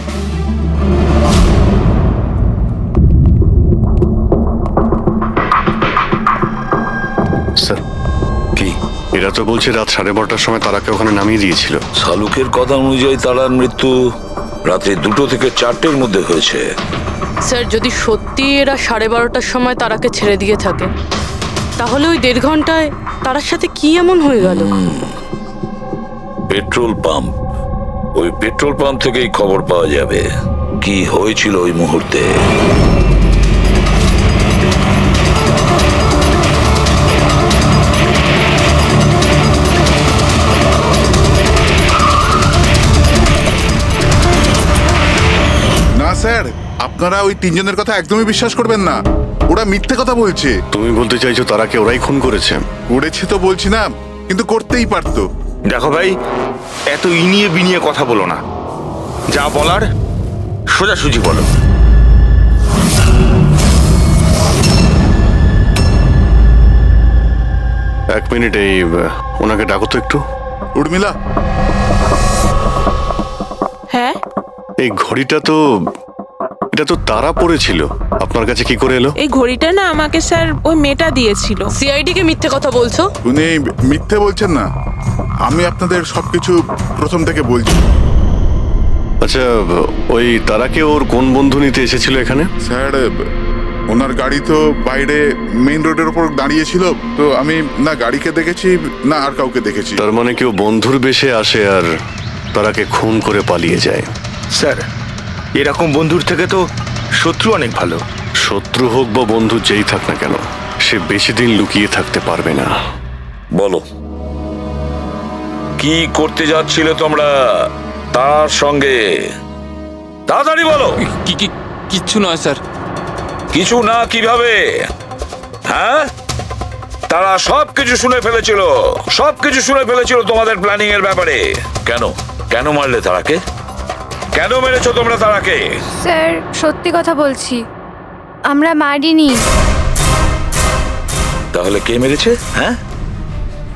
স্যার কি এরা তো বলছে রাত 12:30টার সময় তারাকে ওখানে নামিয়ে দিয়েছিল। শালুকের কথা অনুযায়ী তারার মৃত্যু রাতে 2টো থেকে 4টের মধ্যে হয়েছে। স্যার যদি সত্যি এরা 12:30টার সময় তারাকে ছেড়ে দিয়ে থাকে, তাহলে ওই 1.5 ঘন্টায় তারার সাথে কি এমন হয়ে গেল? পেট্রোল পাম্প, ওই পেট্রোল পাম্প থেকেই খবর পাওয়া যাবে কি হয়েছিল ওই মুহূর্তে। না স্যার, আপনারা ওই 3 জনের কথা একদমই বিশ্বাস করবেন না, ওরা মিথ্যে কথা বলছে। তুমি বলতে চাইছো তারাকে ওরাই খুন করেছে? করেছে তো বলছি না, কিন্তু করতেই পারতো। দেখো ভাই, এত ইনিয়ে বিনিয়ে কথা বলো না, যা বলার সোজাসুজি বলো। এক মিনিট, এই ওনাকে ডাকো তো একটু। উর্মিলা, হ্যাঁ এই ঘড়িটা তো, এটা তো তারা পড়েছিল, আপনার কাছে কি করে এলো? এই ঘড়িটা না আমাকে স্যার ওই মেয়েটা দিয়েছিল। সিআইডি কে মিথ্যে কথা বলছো? উনি মিথ্যে বলছেন না, আমি আপনাদের সবকিছু প্রথম থেকে বলছি। আচ্ছা, ওই তারাকে ওর কোন বন্ধু নিতে এসেছিল এখানে? স্যার, ওনার গাড়ি তো বাইরে মেইন রোডের উপর দাঁড়িয়েছিল, তো আমি না গাড়িকে দেখেছি না আর কাউকে দেখেছি। তার মানে কেউ বন্ধুর বেশে আসে আর তারাকে খুন করে পালিয়ে যায়। স্যার, এরকম বন্ধুর থেকে তো শত্রু অনেক ভালো। শত্রু হোক বা বন্ধু যেই থাক না কেন, সে বেশি দিন লুকিয়ে থাকতে পারবে না। বলো, কি করতে যাচ্ছিলে তোমরা তার সঙ্গে? তাড়াতাড়ি বলো। কিচ্ছু নয় স্যার। কিছু না কিভাবে? হ্যাঁ, তারা সবকিছু শুনে ফেলেছিল, সবকিছু শুনে ফেলেছিল তোমাদের প্ল্যানিং এর ব্যাপারে। কেন কেন মারলে তারাকে? কেন মেরেছো তোমরা তারাকে? স্যার সত্যি কথা বলছি, আমরা মারিনি। তাহলে কে মেরেছে? হ্যাঁ,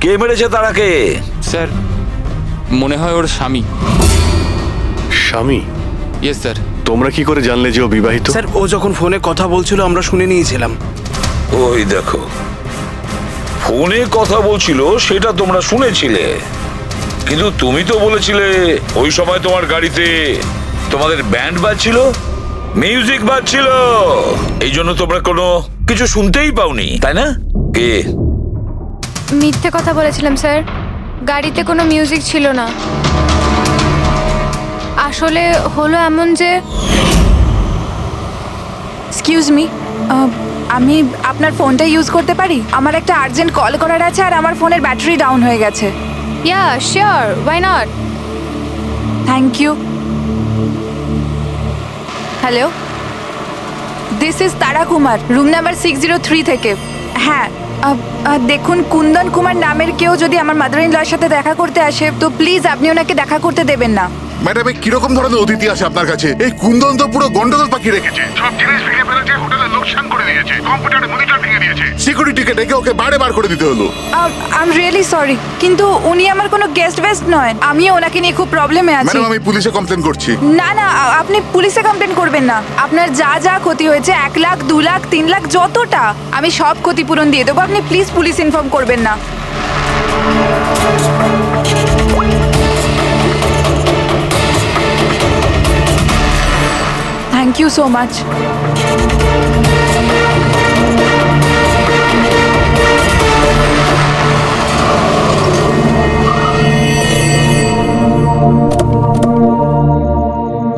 কে মেরেছে তারাকে? স্যার মনে হয় ওর স্বামী। স্বামী? Yes sir. তোমরা কি করে জানলে যে ও বিবাহিত? স্যার ও যখন ফোনে কথা বলছিল আমরা শুনে নিয়েছিলাম। ওই দেখো, ফোনে কথা বলছিল সেটা তোমরা শুনেছিলে, কিন্তু তুমি তো বলেছিলে ওই সময় তোমার গাড়িতে তোমাদের ব্যান্ড বাজছিল, মিউজিক বাজছিল, এই জন্য তোমরা কোনো কিছু শুনতেই পাওনি, তাই না? কে? মিথ্যে কথা বলেছিলাম স্যার, গাড়িতে কোনো মিউজিক ছিল না। আসলে হলো এমন যে এক্সকিউজ মি, আমি আপনার ফোনটা ইউজ করতে পারি? আমার একটা আর্জেন্ট কল করার আছে আর আমার ফোনের ব্যাটারি ডাউন হয়ে গেছে। Yeah sure, why not. Thank you. Hello, this is Tara Kumar, room number 603 থেকে। হ্যাঁ, দেখুন কুন্দন কুমার নামের কেউ যদি আমার মাদার ইন লর সাথে দেখা করতে আসে তো প্লিজ আপনি ওনাকে দেখা করতে দেবেন না। ম্যাডাম, এই কিরকম ধরনের অতিথি আসে আপনার কাছে? এই কুন্দন তো পুরো গন্ডগোল পাকিয়ে রেখেছে। সব জিনিস ভেঙে ফেলেছে, হোটেলের লোকসান করে দিয়েছে, কম্পিউটারে মনিটর ভেঙে দিয়েছে। সিকিউরিটিকে ডেকে ওকে বাইরে বার করে দিতে হলো। আই এম রিয়েলি সরি, কিন্তু উনি আমার কোনো গেস্ট বেস্ট নয়। আমি ওনাকে নিয়ে খুব প্রবলেমে আছি। ম্যাডাম, আমি পুলিশে কমপ্লেন করছি। না না, আপনি পুলিশে কমপ্লেন করবেন না। আপনার যা যা ক্ষতি হয়েছে 1 লাখ 2 লাখ 3 লাখ যতটা, আমি সব ক্ষতিপূরণ দিয়ে দেবো। আপনি প্লিজ পুলিশ ইনফর্ম করবেন না। Thank you so much.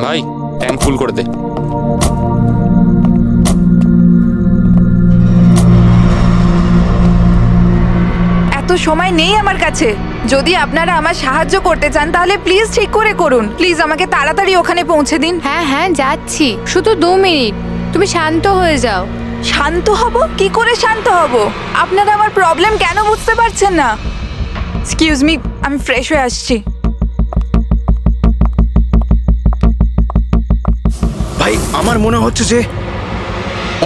ভাই ট্যাঙ্ক ফুল করে দে। এত সময় নেই আমার কাছে। যদি আপনারা আমার সাহায্য করতে চান তাহলে প্লিজ ঠিক করে করুন। প্লিজ আমাকে তাড়াতাড়ি ওখানে পৌঁছে দিন। হ্যাঁ হ্যাঁ যাচ্ছি, শুধু 2 মিনিট, তুমি শান্ত হয়ে যাও। শান্ত হব? কি করে শান্ত হব? আপনারা আমার প্রবলেম কেন বুঝতে পারছেন না? এক্সকিউজ মি, আমি ফ্রেশ হয়ে আসছি। ভাই আমার মনে হচ্ছে যে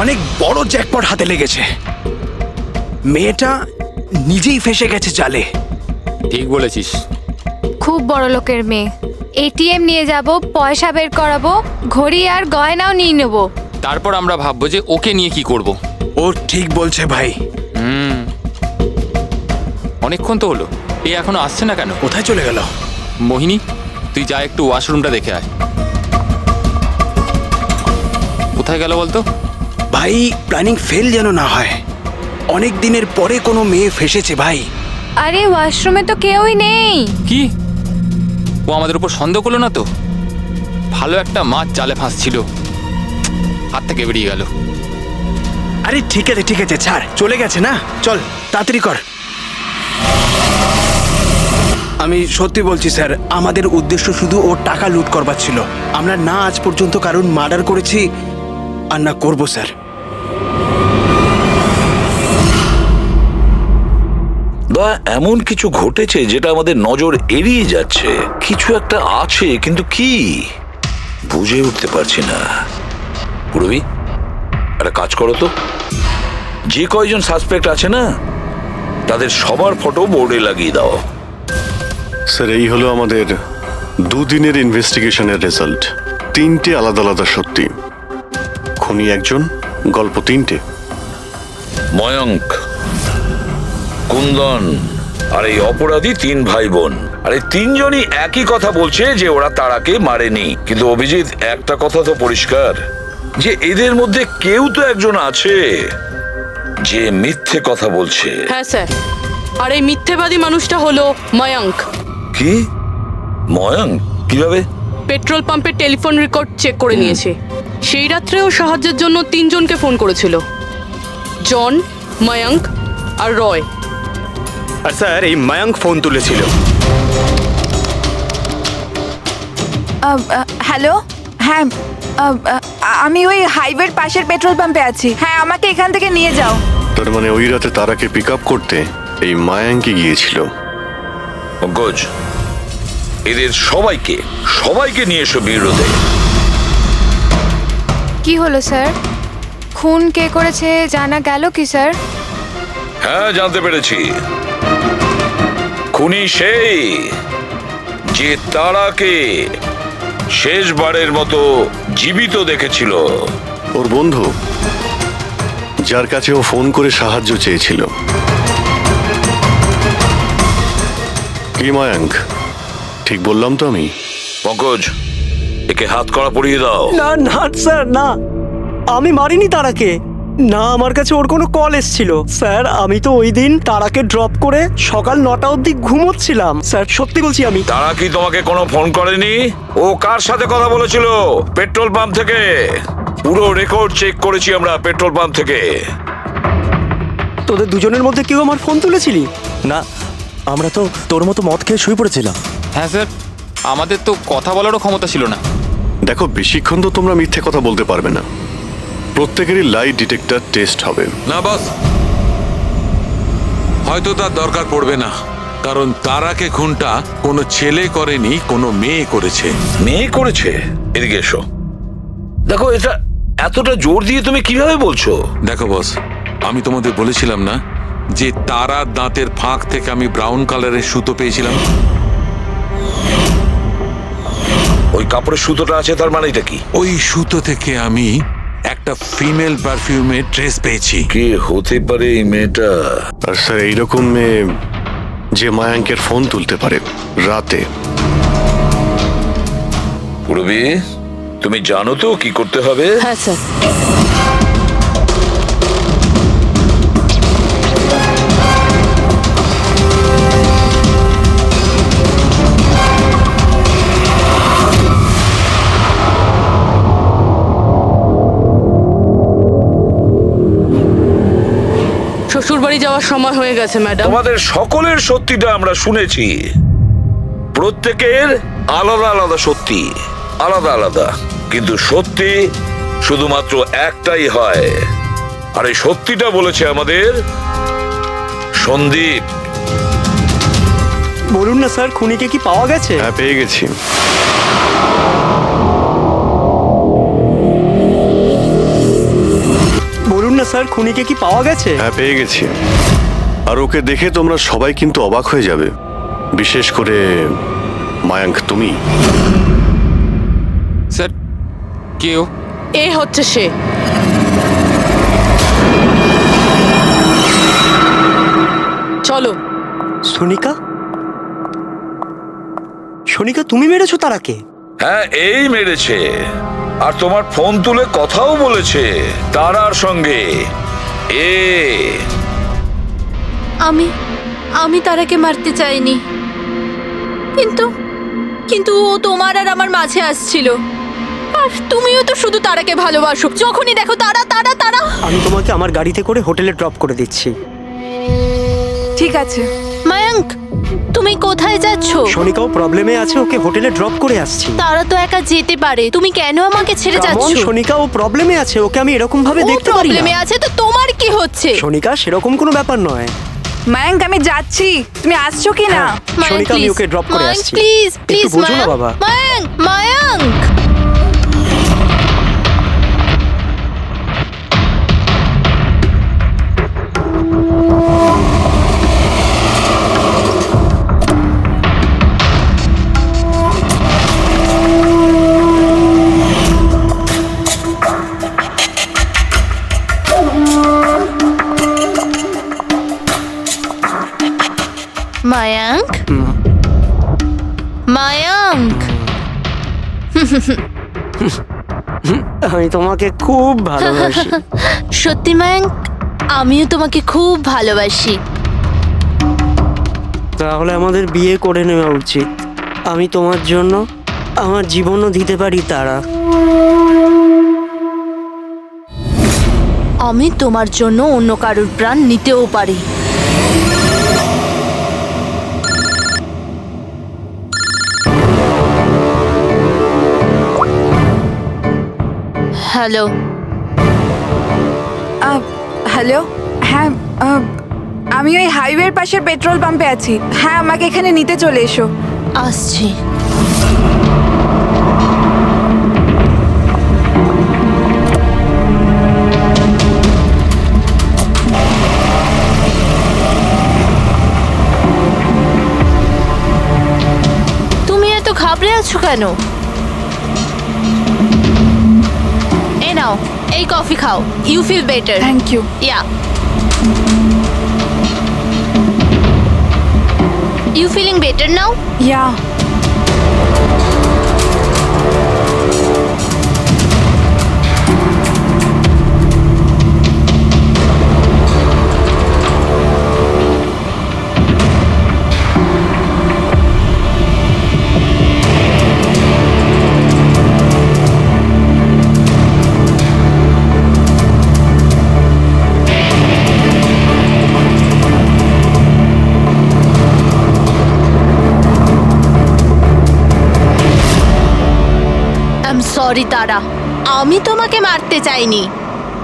অনেক বড় জ্যাকপট হাতে লেগেছে। মেয়েটা নিজেই ফেসে গেছে জালে। ঠিক বলেছিস। খুব বড় লোকের মেয়ে। এটিএম নিয়ে যাব, পয়সা বের করাবো, ঘড়ি আর গয়নাও নিয়ে নেব। তারপর আমরা ভাববো যে ওকে নিয়ে কি করব। ও ঠিক বলছে ভাই। অনেকক্ষণ তো হলো, এ এখনো আসছে না কেন? কোথায় চলে গেল? মোহিনী, তুই যা একটু ওয়াশরুমটা দেখে আয়। কোথায় গেল বলতো? ভাই প্ল্যানিং ফেল যেন না হয়। অনেক দিনের পরে কোনো মেয়ে ফেসেছে ভাই। আরে ওয়াশরুমে তো কেউই নেই। কি? ও আমাদের উপর সন্দেহ করলো না তো? ভালো একটা মাছ জালে ফাঁসছিল, হাত থেকে বেরিয়ে গেল। আরে ঠিক আছে ছাড়, চলে গেছে না, চল তাড়াতাড়ি কর। আমি সত্যি বলছি স্যার, আমাদের উদ্দেশ্য শুধু ওর টাকা লুট করবার ছিল। আমরা না আজ পর্যন্ত কারণ মার্ডার করেছি আর না করবো স্যার। বা এমন কিছু ঘটেছে যেটা আমাদের নজর এড়িয়ে যাচ্ছে। কিছু একটা আছে, কিন্তু কি বুঝে উঠতে পারছি না। পুরবি, একটা কাজ করো তো, যে কয়জন সাসপেক্ট আছে না তাদের সবার ফটো বোর্ডে লাগিয়ে দাও। স্যার, এই হলো আমাদের 2 দিনের ইনভেস্টিগেশনের রেজাল্ট। 3টে আলাদা আলাদা সত্যি। খুনি একজন, গল্প 3টে। ময়ঙ্ক, কুন্দন আর এই অপরাধী 3 ভাই বোন। আর এই 3 জনই একই কথা বলছে যে ওরা তারাকে মারেনি। কিন্তু অভিজিৎ, একটা কথা তো পরিষ্কার যে এদের মধ্যে কেউ তো একজন আছে যে মিথ্যে কথা বলছে। হ্যাঁ স্যার, আর এই মিথ্যেবাদী মানুষটা হলো ময়ঙ্ক। কি? ময়ঙ্ক? কিভাবে? পেট্রোল পাম্পের টেলিফোন রেকর্ড চেক করে নিয়েছে। সেই রাত্রে ও সাহায্যের জন্য 3 জনকে ফোন করেছিল, জন, ময়ঙ্ক আর রয়। আর স্যার, এই মায়াঙ্ক ফোন তুলেছিল। হ্যালো, হ্যাঁ, আমি ওই হাইওয়ের পাশের পেট্রোল পাম্পে আছি। হ্যাঁ, আমাকে এখান থেকে নিয়ে যাও। তার মানে ওই রাতে তারাকে পিক আপ করতে এই মায়াঙ্কি গিয়েছিল। পঙ্কজ, এদের সবাইকে নিয়ে এসো বিরোধে। কি হলো স্যার? খুন কে করেছে জানা গেল কি স্যার? হ্যাঁ, জানতে পেরেছি। খুনি সেই যে তারাকে শেষবারের মতো জীবিত দেখেছিল। ওর বন্ধু, যার কাছে ও ফোন করে সাহায্য চেয়েছিল। কি মায়াঙ্ক, ঠিক বললাম তো আমি? পঙ্কজ, একে হাত কড়া পরিয়ে দাও। না না স্যার, না, আমি মারিনি তারাকে। না, আমার কাছে ওর কোনো কল এসেছিল। স্যার, আমি তো ওই দিন তারাকে ড্রপ করে সকাল 9টা অবধি ঘুমোচ্ছিলাম। স্যার, সত্যি বলছি আমি। তারা কি তোমাকে কোনো ফোন করেনি? ও কার সাথে কথা বলেছিল? পেট্রোল পাম্প থেকে। পুরো রেকর্ড চেক করেছি আমরা পেট্রোল পাম্প থেকে। তোদের দুজনের মধ্যে কেউ আমার ফোন তুলেছিলি? না, আমরা তো তোর মতো মদ খেয়ে শুয়ে পড়েছিলাম। হ্যাঁ স্যার, আমাদের তো কথা বলারও ক্ষমতা ছিল না। দেখো, বেশিক্ষণ তো তোমরা মিথ্যে কথা বলতে পারবে না। প্রত্যেকেরই লাই ডিটেক্টর টেস্ট হবে। না বস, হয়তো তার দরকার পড়বে না, কারণ তারাকে খুনটা কোনো ছেলে করেনি, কোনো মেয়ে করেছে। মেয়ে করেছে? এদিকে এসো। দেখো, এটা এতটা জোর দিয়ে তুমি কিভাবে বলছো? দেখো বস, আমি তোমাদের বলেছিলাম না যে তারার দাঁতের ফাঁক থেকে আমি ব্রাউন কালারের সুতো পেয়েছিলাম? ওই কাপড়ের সুতোটা আছে, তার মানে এটা কি? ওই সুতো থেকে আমি একটা ফিমেল পারফিউমের ট্রেস পেয়েছি। কে হতে পারে এই মেয়েটা? আর স্যার, এইরকম মেয়ে যে মায়াঙ্কের ফোন তুলতে পারে রাতে। পুরবি, তুমি জানো তো কি করতে হবে? হ্যাঁ স্যার। শ্বশুরবাড়ি যাওয়ার সময় হয়ে গেছে ম্যাডাম। তোমাদের সকলের সত্যিটা আমরা শুনেছি। প্রত্যেকের আলাদা আলাদা সত্যি, আলাদা আলাদা, কিন্তু সত্যি শুধুমাত্র একটাই হয়। আর এই সত্যিটা বলেছে আমাদের সন্দীপ। বলুন না স্যার, খুনিকে কি পাওয়া গেছে? হ্যাঁ, পেয়ে গেছি। বলুন না স্যার, খুনিকে কি পাওয়া গেছে? হ্যাঁ, পেয়ে গেছি। আর ওকে দেখে তোমরা সবাই কিন্তু অবাক হয়ে যাবে, বিশেষ করে মায়াঙ্ক, তুমি। স্যার, কেউ? এ হচ্ছে সে। চলো। সোনিকা? সোনিকা, তুমি মেরেছো তারাকে? হ্যাঁ, এই মেরেছে। আর তোমার ফোন তুলে কথাও বলেছে তারার সঙ্গে। আমি তারাকে মারতে চাইনি, কিন্তু ও তোমার আর আমার মাঝে আসছিল। আর তুমিও তো শুধু তারাকে ভালোবাসো, যখনই দেখো তারা তারা তারা। আমি তোমাকে আমার গাড়িতে করে হোটেলে ড্রপ করে দিচ্ছি। ঠিক আছে। মায়াঙ্ক, তুমি কোথায় যাচ্ছ? সোনিকাও প্রবলেমে আছে, ওকে হোটেলে ড্রপ করে আসছি। তারা তো একা যেতে পারে, তুমি কেন আমাকে ছেড়ে যাচ্ছ? সোনিকা, ও প্রবলেমে আছে, ওকে আমি এরকম ভাবে ও দেখতে পারি প্রবলেমে না। আছে তো তোমার কি হচ্ছে? সোনিকা, সেরকম কোনো ব্যাপার নয়। মায়াঙ্ক, আমি যাচ্ছি, তুমি আসছো কি না? সোনিকা, আমি ওকে ড্রপ করে আসছি। প্লিজ একটু প্লিজ বোঝো না বাবা। মায়াঙ্ক, মায়াঙ্ক। মায়াঙ্ক, মায়াঙ্ক। আমি তোমাকে খুব ভালোবাসি। সত্যি মায়াঙ্ক, আমিও তোমাকে খুব ভালোবাসি। তাহলে আমাদের বিয়ে করে নেওয়া উচিত। আমি তোমার জন্য আমার জীবনও দিতে পারি তারা। আমি তোমার জন্য অন্য কারোর প্রাণ নিতেও পারি। হ্যালো। হ্যালো। হ্যাঁ, আমি ওই হাইওয়ের পাশের পেট্রোল পাম্পে আছি। হ্যাঁ, আমাকে এখানে নিতে চলে এসো। আসছি। তুমি এত ঘাবড়ে আছো কেন? এই নাও, এই কফি খাও। You feel better. Thank you. Yeah. You feeling better now? Yeah. Sorry Tara, আমি তোমাকে মারতে চাইনি,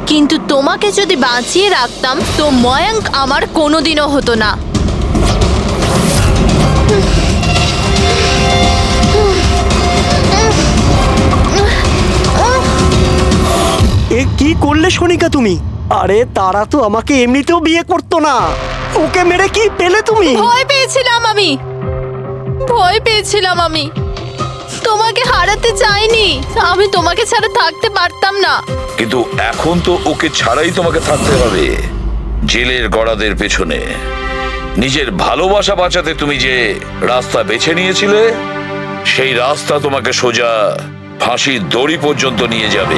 কিন্তু তোমাকে যদি বাঁচিয়ে রাখতাম তো ময়ঙ্ক আমার কোনোদিনও হতো না। এ কি করলে সোনিকা তুমি? আরে তারা তো আমাকে এমনিতেও বিয়ে করতো না, ওকে মেরে কি পেলে তুমি? ভয় পেয়েছিলাম আমি তোমাকে হারাতে চাইনি, আমি তোমাকে ছাড়া থাকতে পারতাম না। কিন্তু এখন তো ওকে ছাড়াই তোমাকে থাকতে হবে জেলের গড়াদের পেছনে। নিজের ভালোবাসা বাঁচাতে তুমি যে রাস্তা বেছে নিয়েছিলে, সেই রাস্তা তোমাকে সোজা ফাঁসির দড়ি পর্যন্ত নিয়ে যাবে।